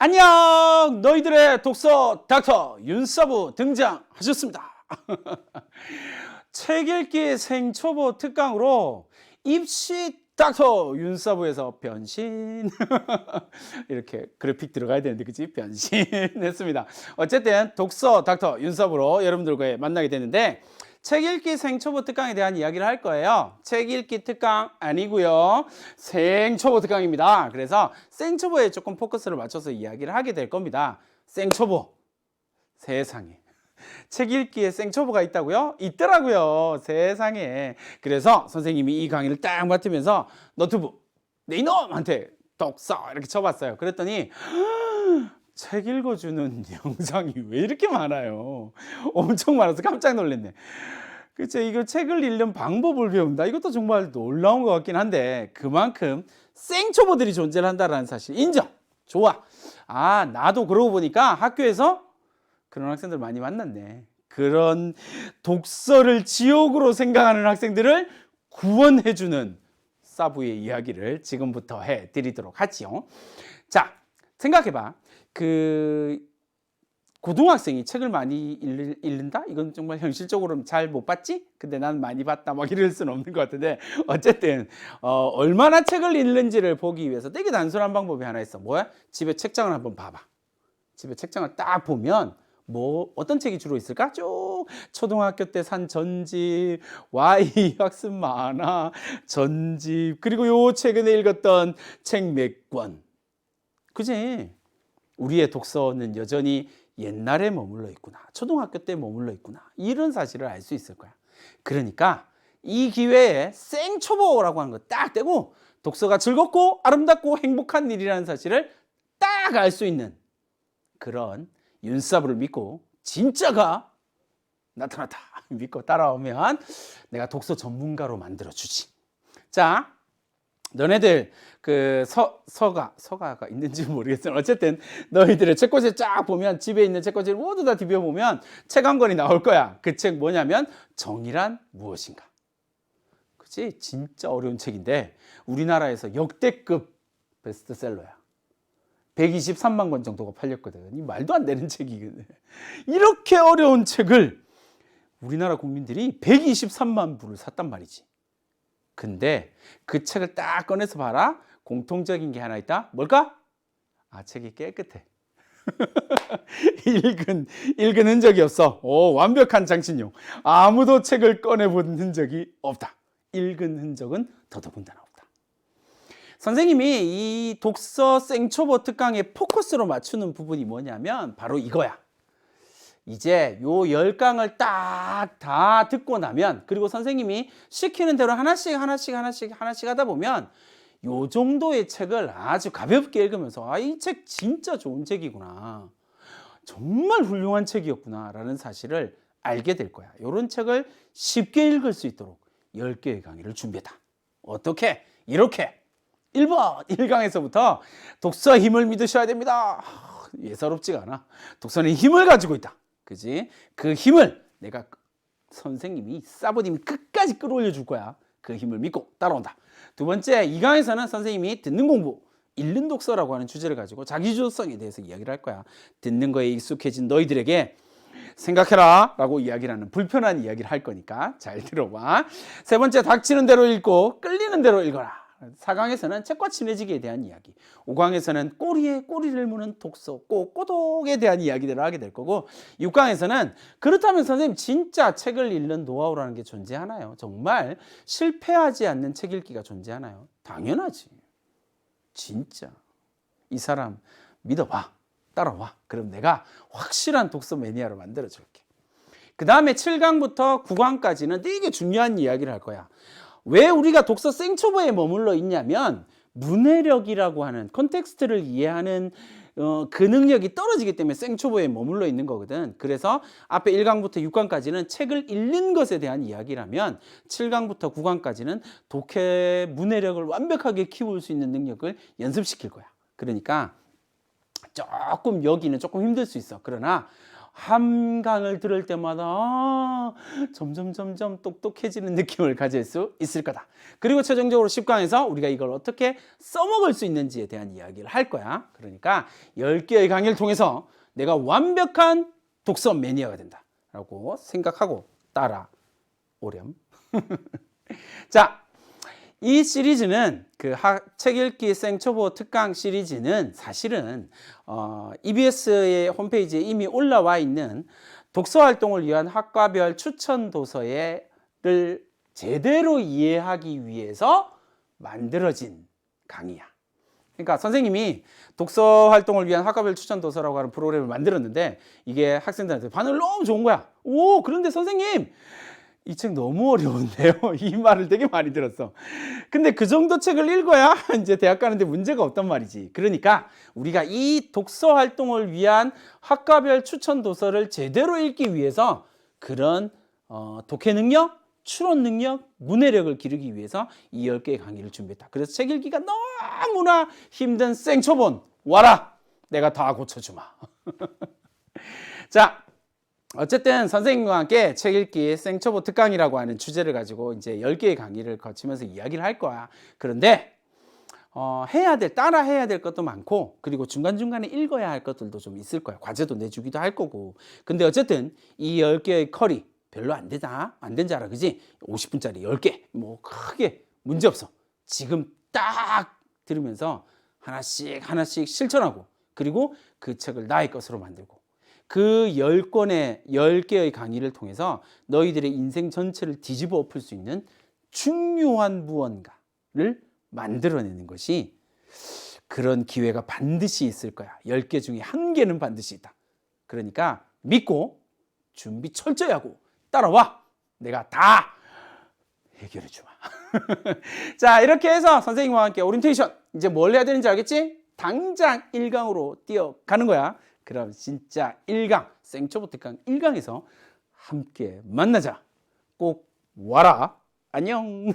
안녕! 너희들의 독서 닥터 윤서부 등장하셨습니다. 책 읽기 생초보 특강으로 입시 닥터 윤서부에서 변신 이렇게 그래픽 들어가야 되는데 그치? 변신했습니다. 어쨌든 독서 닥터 윤서부로 여러분들과 만나게 됐는데 책 읽기 생초보 특강에 대한 이야기를 할 거예요. 책 읽기 특강 아니고요. 생초보 특강입니다. 그래서 생초보에 조금 포커스를 맞춰서 이야기를 하게 될 겁니다. 생초보. 세상에. 책 읽기에 생초보가 있다고요? 있더라고요. 세상에. 그래서 선생님이 이 강의를 딱 맡으면서 너튜브 내 이놈한테 독서 이렇게 쳐봤어요. 그랬더니 책 읽어주는 영상이 왜 이렇게 많아요? 엄청 많아서 깜짝 놀랐네. 그쵸? 이거 책을 읽는 방법을 배운다. 이것도 정말 놀라운 것 같긴 한데 그만큼 생초보들이 존재를 한다는 사실 인정. 좋아. 아, 나도 그러고 보니까 학교에서 그런 학생들 많이 만났네. 그런 독서를 지옥으로 생각하는 학생들을 구원해주는 사부의 이야기를 지금부터 해드리도록 하지요. 자, 생각해봐. 고등학생이 책을 많이 읽는다? 이건 정말 현실적으로는 잘 못 봤지? 근데 난 많이 봤다. 막 이럴 수는 없는 것 같은데 어쨌든 얼마나 책을 읽는지를 보기 위해서 되게 단순한 방법이 하나 있어. 뭐야? 집에 책장을 한번 봐봐. 집에 책장을 딱 보면 어떤 책이 주로 있을까? 쭉 초등학교 때 산 전집, Y 학습 만화, 전집, 그리고 요 최근에 읽었던 책 몇 권. 그지? 우리의 독서는 여전히 옛날에 머물러 있구나. 초등학교 때 머물러 있구나. 이런 사실을 알 수 있을 거야. 그러니까 이 기회에 생초보라고 하는 거 딱 떼고 독서가 즐겁고 아름답고 행복한 일이라는 사실을 딱 알 수 있는 그런 윤사부를 믿고 진짜가 나타났다. 믿고 따라오면 내가 독서 전문가로 만들어주지. 자, 너네들 서가가 있는지 모르겠지만 어쨌든 너희들의 책꽂이 쫙 보면 집에 있는 책꽂이를 모두 다 뒤벼보면 책 한 권이 나올 거야. 그 책 뭐냐면 정의란 무엇인가. 그치? 진짜 어려운 책인데 우리나라에서 역대급 베스트셀러야. 123만 권 정도가 팔렸거든. 이 말도 안 되는 책이거든. 이렇게 어려운 책을 우리나라 국민들이 123만 부를 샀단 말이지. 근데 그 책을 딱 꺼내서 봐라. 공통적인 게 하나 있다. 뭘까? 아, 책이 깨끗해. 읽은 흔적이 없어. 오, 완벽한 장신용. 아무도 책을 꺼내본 흔적이 없다. 읽은 흔적은 더더군다나 없다. 선생님이 이 독서 생초보 특강의 포커스로 맞추는 부분이 뭐냐면 바로 이거야. 이제 요 10강을 딱 다 듣고 나면 그리고 선생님이 시키는 대로 하나씩 하다 보면 요 정도의 책을 아주 가볍게 읽으면서 아, 이 책 진짜 좋은 책이구나. 정말 훌륭한 책이었구나 라는 사실을 알게 될 거야. 요런 책을 쉽게 읽을 수 있도록 10개의 강의를 준비했다. 어떻게? 이렇게 1번 1강에서부터 독서의 힘을 믿으셔야 됩니다. 예사롭지가 않아. 독서는 힘을 가지고 있다. 그지? 그 힘을 내가 선생님이 사부님이 끝까지 끌어올려 줄 거야. 그 힘을 믿고 따라온다. 두 번째, 2강에서는 선생님이 듣는 공부, 읽는 독서라고 하는 주제를 가지고 자기주도성에 대해서 이야기를 할 거야. 듣는 거에 익숙해진 너희들에게 생각해라 라고 이야기를 하는 불편한 이야기를 할 거니까 잘 들어봐. 세 번째, 닥치는 대로 읽고 끌리는 대로 읽어라. 4강에서는 책과 친해지기에 대한 이야기, 5강에서는 꼬리에 꼬리를 무는 독서, 꼬독에 대한 이야기들을 하게 될 거고 6강에서는 그렇다면 선생님 진짜 책을 읽는 노하우라는 게 존재하나요? 정말 실패하지 않는 책 읽기가 존재하나요? 당연하지. 진짜 이 사람 믿어봐. 따라와. 그럼 내가 확실한 독서 매니아로 만들어줄게. 그 다음에 7강부터 9강까지는 되게 중요한 이야기를 할 거야. 왜 우리가 독서 생초보에 머물러 있냐면 문해력이라고 하는 컨텍스트를 이해하는 그 능력이 떨어지기 때문에 생초보에 머물러 있는 거거든. 그래서 앞에 1강부터 6강까지는 책을 읽는 것에 대한 이야기라면 7강부터 9강까지는 독해 문해력을 완벽하게 키울 수 있는 능력을 연습시킬 거야. 그러니까 조금 여기는 조금 힘들 수 있어. 그러나 한 강을 들을 때마다 점점 똑똑해지는 느낌을 가질 수 있을 거다. 그리고 최종적으로 10강에서 우리가 이걸 어떻게 써먹을 수 있는지에 대한 이야기를 할 거야. 그러니까 10개의 강의를 통해서 내가 완벽한 독서 매니아가 된다 라고 생각하고 따라오렴. 자, 이 시리즈는 그 책 읽기 생초보 특강 시리즈는 사실은 EBS의 홈페이지에 이미 올라와 있는 독서 활동을 위한 학과별 추천 도서를 제대로 이해하기 위해서 만들어진 강의야. 그러니까 선생님이 독서 활동을 위한 학과별 추천 도서라고 하는 프로그램을 만들었는데 이게 학생들한테 반응이 너무 좋은 거야. 오, 그런데 선생님, 이 책 너무 어려운데요. 이 말을 되게 많이 들었어. 근데 그 정도 책을 읽어야 이제 대학 가는데 문제가 없단 말이지. 그러니까 우리가 이 독서 활동을 위한 학과별 추천 도서를 제대로 읽기 위해서 그런 독해 능력, 추론 능력, 문해력을 기르기 위해서 이 10개의 강의를 준비했다. 그래서 책 읽기가 너무나 힘든 생초본 와라. 내가 다 고쳐주마. 자, 어쨌든 선생님과 함께 책 읽기 생초보 특강이라고 하는 주제를 가지고 이제 10개의 강의를 거치면서 이야기를 할 거야. 그런데 따라 해야 될 것도 많고, 그리고 중간중간에 읽어야 할 것들도 좀 있을 거야. 과제도 내주기도 할 거고. 근데 어쨌든 이 10개의 컬이 별로 안 된지 알아, 그지? 50분짜리 10개 뭐 크게 문제 없어. 지금 딱 들으면서 하나씩 실천하고, 그리고 그 책을 나의 것으로 만들고, 그 10개의 강의를 통해서 너희들의 인생 전체를 뒤집어 엎을 수 있는 중요한 무언가를 만들어내는 것이, 그런 기회가 반드시 있을 거야. 10개 중에 1개는 반드시 있다. 그러니까 믿고 준비 철저히 하고 따라와. 내가 다 해결해 주마. 자, 이렇게 해서 선생님과 함께 오리엔테이션, 이제 뭘 해야 되는지 알겠지? 당장 1강으로 뛰어가는 거야. 그럼 진짜 1강, 생초보 특강 1강에서 함께 만나자. 꼭 와라. 안녕.